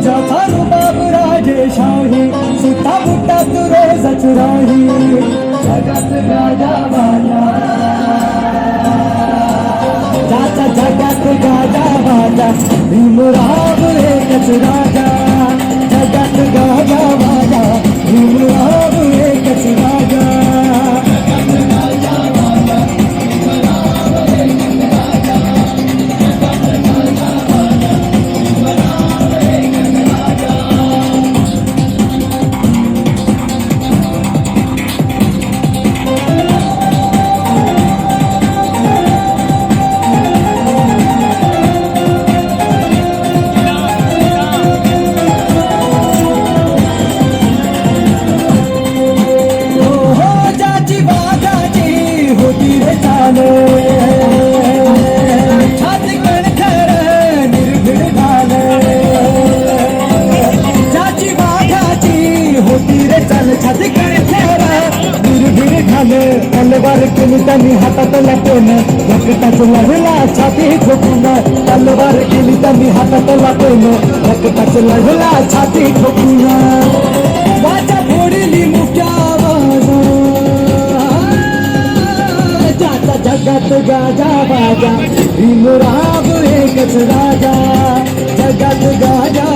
ज्याचा रुबाब राजेशाही सुट्टा बुट्टा तू रोजच राही जगात गाजा बाजा ज्याचा जगात गाजा बाजा भीमराव एकच राजा जगात गाजा बाजा भीमराव एकच राजा छाती कणखर निर्भीड झालं ज्याची वाघाची होती रे चाल छाती कणखर निर्भीड झालं तलवार केली त्यांनी हातात लपवून रक्ताचं लढला छाती ठोकून तलवार केली त्यांनी हातात लपवून रक्ताचं लढला छाती ठोकून वाचा फोडली मुक्या जगात गाजा बाजा भीमराव एकच राजा जगात गाजा